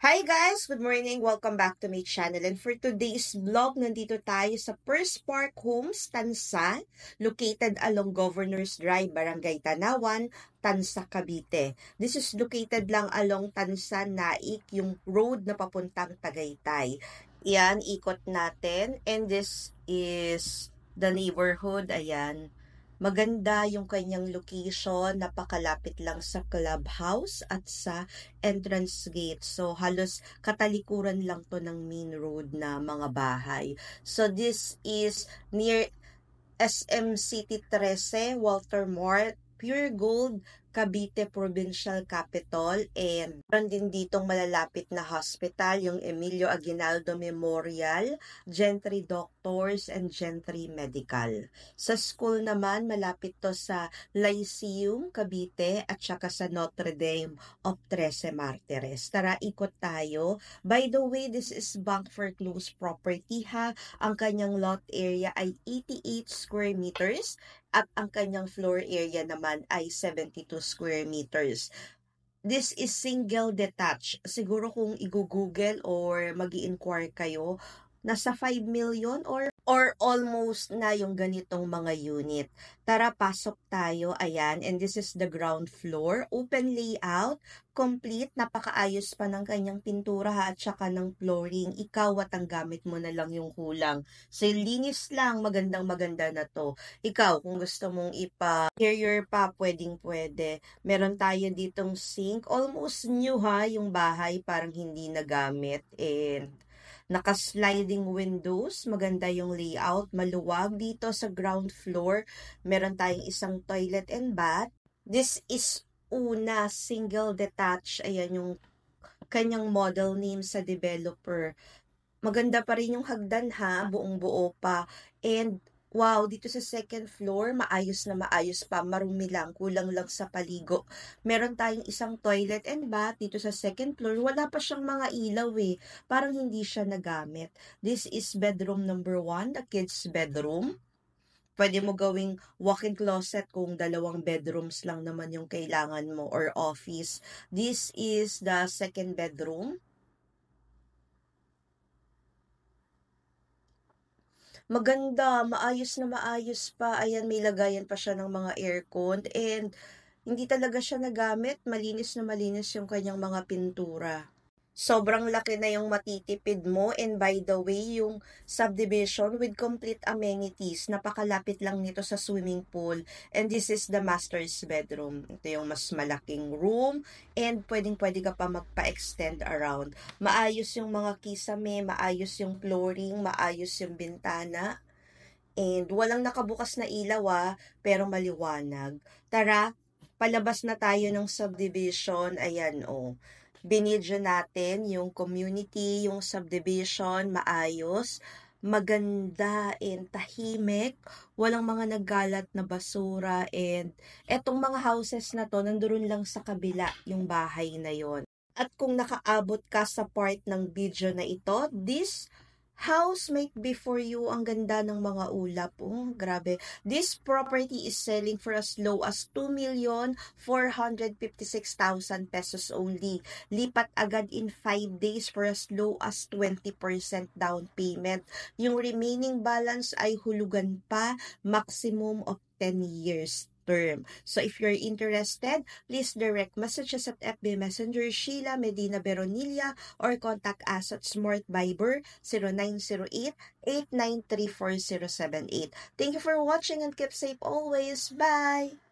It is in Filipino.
Hi guys! Good morning! Welcome back to my channel. And for today's vlog, nandito tayo sa First Park Homes, Tansa, located along Governor's Drive, Barangay Tanawan, Tansa, Cavite. This is located lang along Tansa, Naik, yung road na papuntang Tagaytay. Yan, ikot natin. And this is the neighborhood. Ayan. Maganda yung kanyang location, napakalapit lang sa clubhouse at sa entrance gate. So, halos katalikuran lang to ng main road na mga bahay. So, this is near SM City 13, Walter Mart, Pure Gold, Cavite Provincial Capital, and meron din ditong malalapit na hospital, yung Emilio Aguinaldo Memorial, Gentry Doctors, and Gentry Medical. Sa school naman, malapit to sa Lyceum, Cavite, at saka sa Notre Dame of Trece Martires. Tara, ikot tayo. By the way, this is Bank Foreclosed Property ha. Ang kanyang lot area ay 88 square meters at ang kanyang floor area naman ay 72 square meters. This is single detached. Siguro kung i-google or mag-i-inquire kayo, nasa 5 million or almost na yung ganitong mga unit. Tara, pasok tayo. Ayan, and this is the ground floor. Open layout, complete. Napakaayos pa ng kanyang pintura ha, at saka ng flooring. Ikaw at ang gamit mo na lang yung kulang. So, linis lang. Magandang maganda na to. Ikaw, kung gusto mong ipa-interior pa, pwedeng-pwede. Meron tayo ditong sink. Almost new ha, yung bahay. Parang hindi nagamit. And naka-sliding windows, maganda yung layout, maluwag dito sa ground floor. Meron tayong isang toilet and bath. This is una, single detached. Ayan yung kanyang model name sa developer. Maganda pa rin yung hagdan ha, buong-buo pa. And wow, dito sa second floor, maayos na maayos pa, marumi lang, kulang lang sa paligo. Meron tayong isang toilet and bath dito sa second floor, wala pa siyang mga ilaw eh, parang hindi siya nagamit. This is bedroom number 1, the kids bedroom. Pwede mo gawing walk-in closet kung 2 bedrooms lang naman yung kailangan mo or office. This is the second bedroom. Maganda, maayos na maayos pa. Ayan, may lagayan pa siya ng mga aircon and hindi talaga siya nagamit. Malinis na malinis yung kanyang mga pintura. Sobrang laki na yung matitipid mo, and by the way, yung subdivision with complete amenities, napakalapit lang nito sa swimming pool, and this is the master's bedroom. Ito yung mas malaking room, and pwedeng-pwede ka pa magpa-extend around. Maayos yung mga kisame, maayos yung flooring, maayos yung bintana, and walang nakabukas na ilaw pero maliwanag. Tara, palabas na tayo ng subdivision. Ayan binidyo natin yung community, yung subdivision, maayos, maganda and tahimik, walang mga naggalat na basura, and etong mga houses na to, nandoon lang sa kabila yung bahay na yon. At kung nakaabot ka sa part ng video na ito, this housemate before you, ang ganda ng mga ulap. Oh, grabe. This property is selling for as low as 2,456,000 pesos only. Lipat agad in 5 days for as low as 20% down payment. Yung remaining balance ay hulugan pa, maximum of 10 years term. So if you're interested, please direct messages at FB Messenger Sheila Medina Veronilla or contact us at Smart Viber 0908-893-4078. Thank you for watching and keep safe always. Bye!